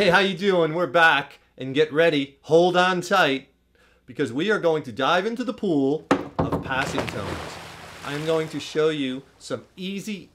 Hey, how you doing? We're back, and get ready, hold on tight, because we are going to dive into the pool of passing tones. I'm going to show you some easy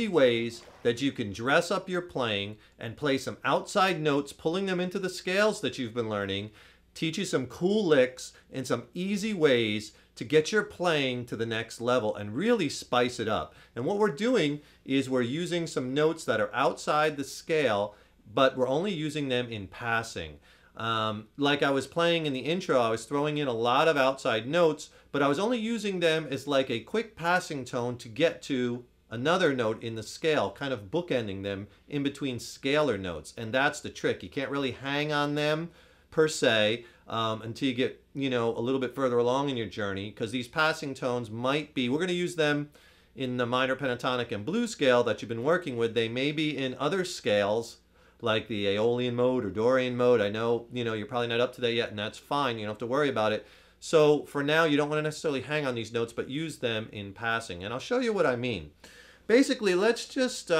ways that you can dress up your playing and play some outside notes, pulling them into the scales that you've been learning, teach you some cool licks and some easy ways to get your playing to the next level and really spice it up. And what we're doing is we're using some notes that are outside the scale, but we're only using them in passing. Like I was playing in the intro, I was throwing in a lot of outside notes, but I was only using them as like a quick passing tone to get to another note in the scale, kind of bookending them in between scalar notes. And that's the trick. You can't really hang on them per se until you get, a little bit further along in your journey, because these passing tones might be, we're going to use them in the minor pentatonic and blues scale that you've been working with. They may be in other scales like the Aeolian mode or Dorian mode. I know, you're probably not up to that yet, and that's fine. You don't have to worry about it. So for now, you don't want to necessarily hang on these notes, but use them in passing. And I'll show you what I mean. Basically, let's just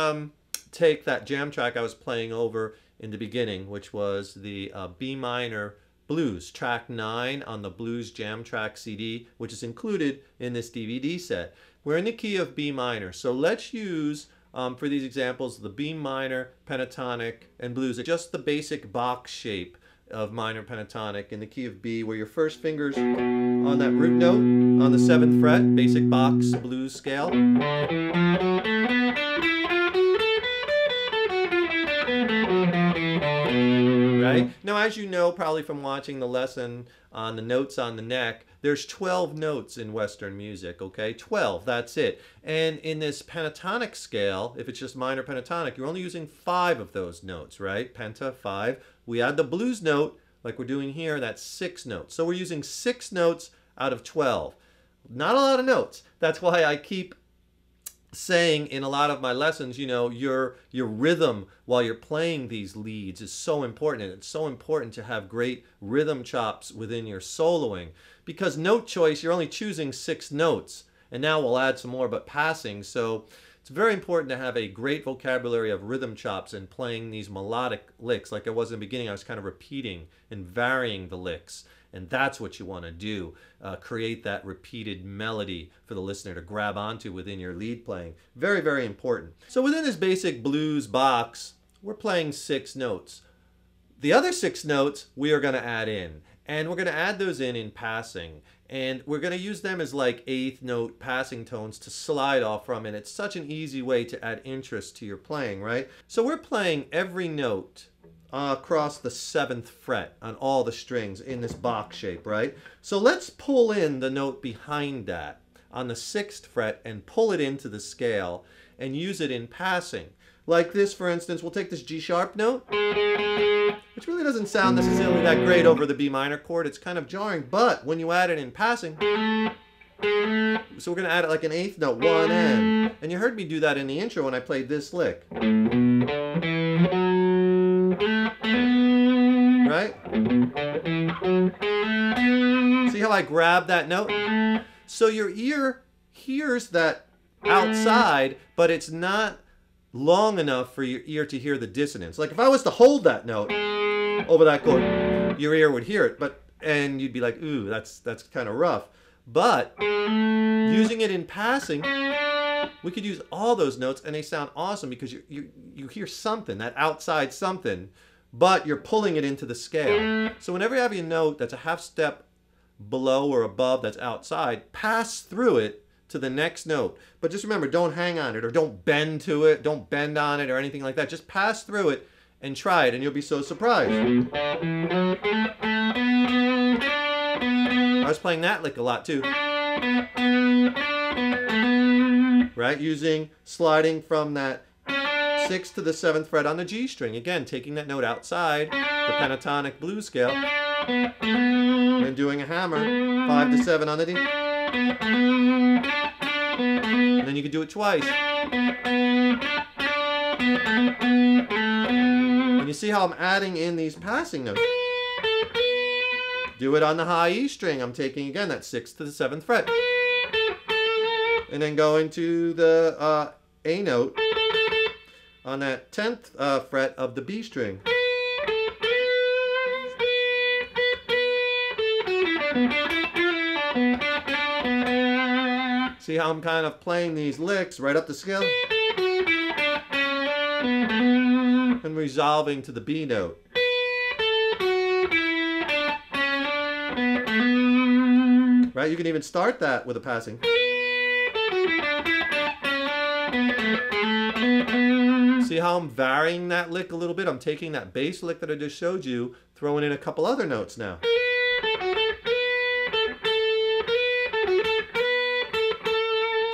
take that jam track I was playing over in the beginning, which was the B minor blues, track 9 on the Blues Jam Track CD, which is included in this DVD set. We're in the key of B minor, so let's use, for these examples, the B minor, pentatonic, and blues. It's just the basic box shape of minor pentatonic in the key of B, where your first finger's on that root note on the 7th fret, basic box blues scale. Right? Now, as you know, probably from watching the lesson on the notes on the neck, there's 12 notes in Western music, okay? 12, that's it. And in this pentatonic scale, if it's just minor pentatonic, you're only using 5 of those notes, right? Penta, 5. We add the blues note, like we're doing here, that's 6 notes. So we're using 6 notes out of 12. Not a lot of notes. That's why I keep saying in a lot of my lessons, your rhythm while you're playing these leads is so important. And it's so important to have great rhythm chops within your soloing, because note choice, you're only choosing 6 notes, and now we'll add some more but passing. So it's very important to have a great vocabulary of rhythm chops and playing these melodic licks. Like I was in the beginning, I was kind of repeating and varying the licks. And that's what you want to do. Create that repeated melody for the listener to grab onto within your lead playing. Very important. So within this basic blues box, we're playing 6 notes. The other 6 notes we are going to add in. And we're going to add those in passing. And we're going to use them as like 8th note passing tones to slide off from. And it's such an easy way to add interest to your playing, right? So we're playing every note across the 7th fret on all the strings in this box shape, right? So let's pull in the note behind that on the 6th fret and pull it into the scale and use it in passing. Like this, for instance, we'll take this G sharp note, which really doesn't sound necessarily that great over the B minor chord. It's kind of jarring, but when you add it in passing, so we're going to add it like an 8th note, 1 and you heard me do that in the intro when I played this lick. Right? See how I grab that note? So your ear hears that outside, but it's not long enough for your ear to hear the dissonance. Like if I was to hold that note over that chord, your ear would hear it, and you'd be like, ooh, that's kind of rough. But using it in passing, we could use all those notes and they sound awesome, because you hear something, that outside something, but you're pulling it into the scale. So whenever you have a note that's a half step below or above that's outside, pass through it to the next note. But just remember, don't hang on it or don't bend to it, don't bend on it or anything like that. Just pass through it and try it and you'll be so surprised. I was playing that lick a lot too. Right? Sliding from that 6th to the 7th fret on the G string. Again, taking that note outside the pentatonic blues scale and doing a hammer 5 to 7 on the D. And then you can do it twice. And you see how I'm adding in these passing notes. Do it on the high E string. I'm taking, again, that 6th to the 7th fret. And then going to the A note on that 10th fret of the B string. See how I'm kind of playing these licks right up the scale? And resolving to the B note. Right? You can even start that with a passing. See how I'm varying that lick a little bit? I'm taking that bass lick that I just showed you, throwing in a couple other notes now.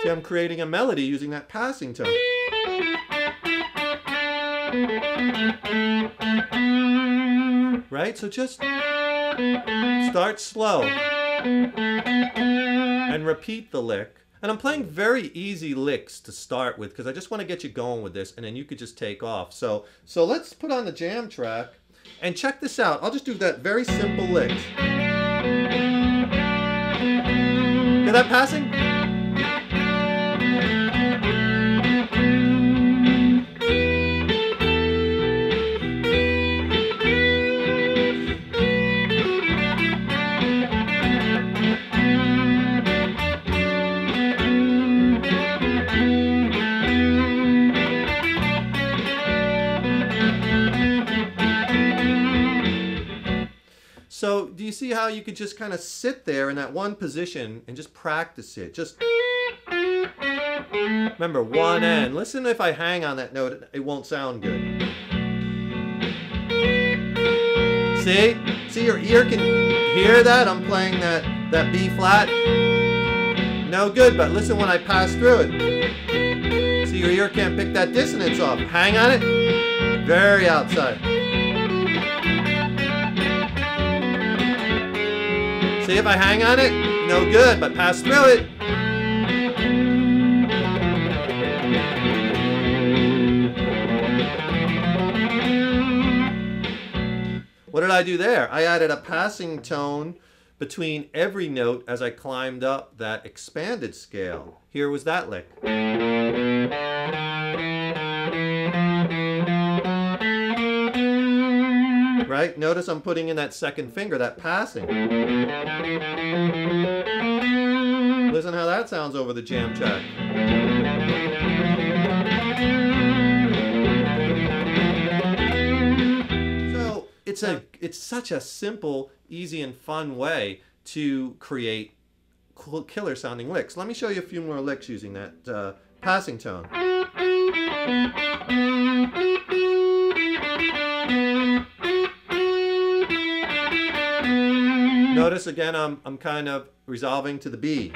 See, I'm creating a melody using that passing tone. Right? So just start slow and repeat the lick. And I'm playing very easy licks to start with because I just want to get you going with this, and then you could just take off. So let's put on the jam track and check this out. I'll just do that very simple lick. Hear that passing? So do you see how you could just kind of sit there in that one position and just practice it? Just remember, one and. Listen, if I hang on that note, it won't sound good. See? See, your ear can hear that? I'm playing that B flat. No good, but listen when I pass through it. See, your ear can't pick that dissonance off. Hang on it. Very outside. See, if I hang on it, no good, but pass through it. What did I do there? I added a passing tone between every note as I climbed up that expanded scale. Here was that lick. Right? Notice I'm putting in that second finger, that passing. Listen how that sounds over the jam track. So it's such a simple, easy, and fun way to create cool, killer sounding licks. Let me show you a few more licks using that passing tone. Notice again, I'm kind of resolving to the B.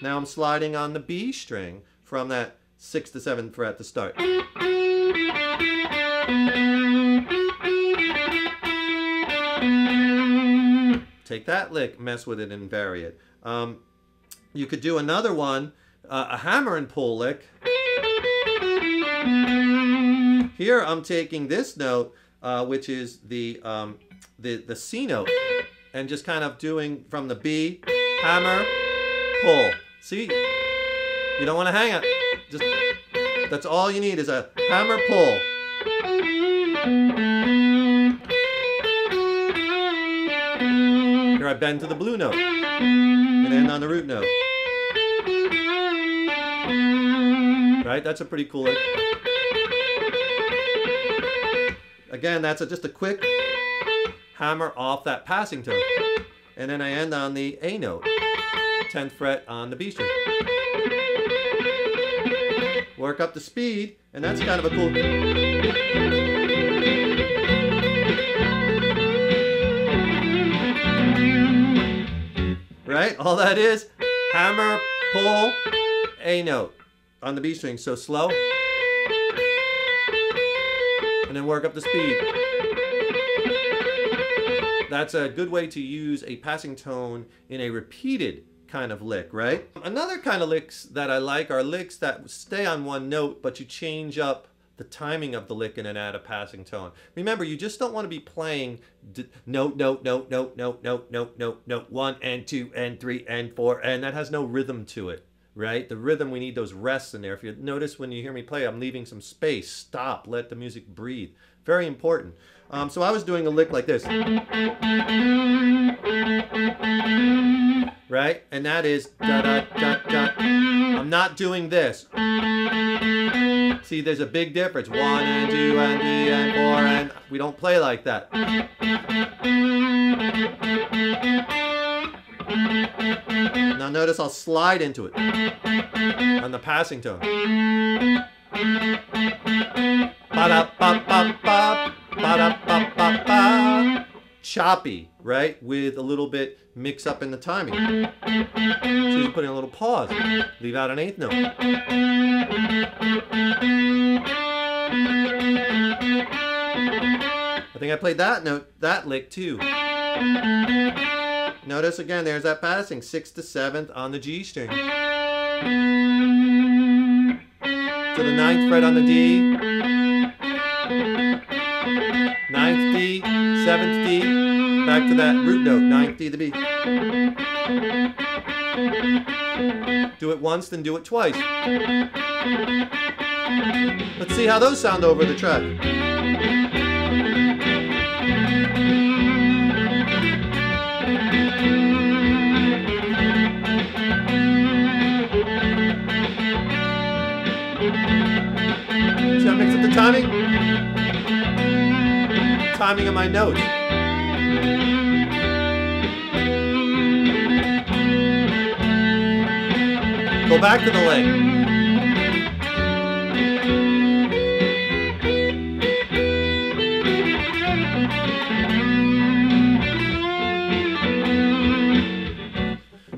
Now I'm sliding on the B string from that 6th to 7th fret to start. Take that lick, mess with it, and vary it. You could do another one, a hammer and pull lick. Here I'm taking this note, which is the C note, and just kind of doing from the B, hammer, pull. See? You don't want to hang it. Just, that's all you need is a hammer, pull. Here I bend to the blue note and end on the root note. Right? That's a pretty cool lick. Again, that's just a quick hammer off that passing tone. And then I end on the A note, 10th fret on the B string. Work up the speed, and that's kind of a cool... Right? All that is, hammer, pull, A note on the B string. So slow. And then work up the speed. That's a good way to use a passing tone in a repeated kind of lick, right? Another kind of licks that I like are licks that stay on one note, but you change up the timing of the lick and then add a passing tone. Remember, you just don't want to be playing note, note, note, note, note, note, note, note, note, 1 and 2 and 3 and 4, and that has no rhythm to it, right? The rhythm, we need those rests in there. If you notice when you hear me play, I'm leaving some space. Stop, let the music breathe. Very important. So I was doing a lick like this. Right? And that is da da da da. I'm not doing this. See, there's a big difference. 1 and 2 and 3 and 4 and we don't play like that. Now notice I'll slide into it on the passing tone. Ba-da-ba-ba-ba, ba-da-ba-ba-ba. Choppy, right? With a little bit mix up in the timing. So you're putting a little pause. Leave out an eighth note. I think I played that note, that lick too. Notice again, there's that passing, 6th to 7th on the G string. To the 9th fret on the D. 9th D, 7th D, back to that root note, 9th D to B. Do it once, then do it twice. Let's see how those sound over the track. See how I mix up the timing? Timing of my notes. Go back to the lick.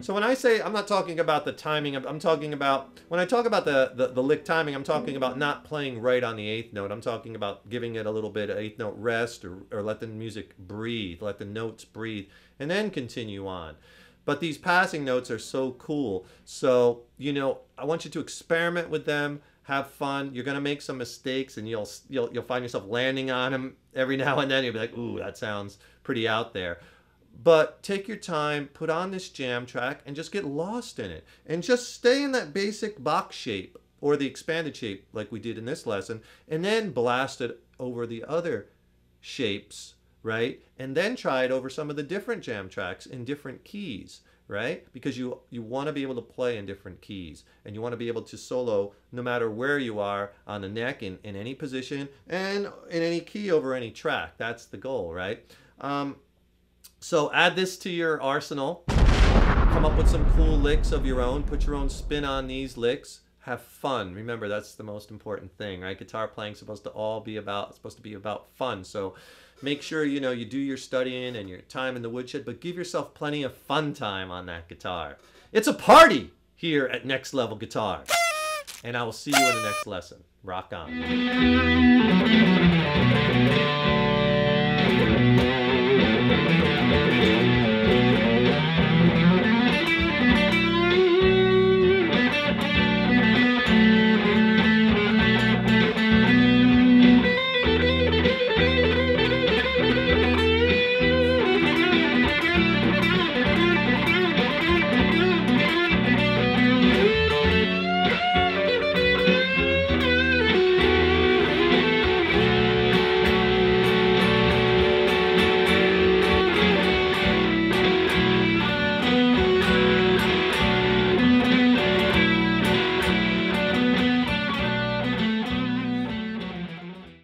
So when I say, I'm not talking about the timing, I'm talking about, when I talk about the lick timing, I'm talking about not playing right on the 8th note. I'm talking about giving it a little bit of 8th note rest, or let the music breathe, let the notes breathe, and then continue on. But these passing notes are so cool. So, you know, I want you to experiment with them, have fun. You're going to make some mistakes, and you'll find yourself landing on them every now and then. You'll be like, ooh, that sounds pretty out there. But take your time, put on this jam track, and just get lost in it. And just stay in that basic box shape, or the expanded shape like we did in this lesson, and then blast it over the other shapes, right? And then try it over some of the different jam tracks in different keys, right? Because you want to be able to play in different keys, and you want to be able to solo no matter where you are on the neck, in any position, and in any key over any track. That's the goal, right? So add this to your arsenal. Come up with some cool licks of your own. Put your own spin on these licks. Have fun. Remember, that's the most important thing, right? Guitar playing is supposed to be about fun. So make sure you do your studying and your time in the woodshed, but give yourself plenty of fun time on that guitar. It's a party here at Next Level Guitar. And I will see you in the next lesson. Rock on.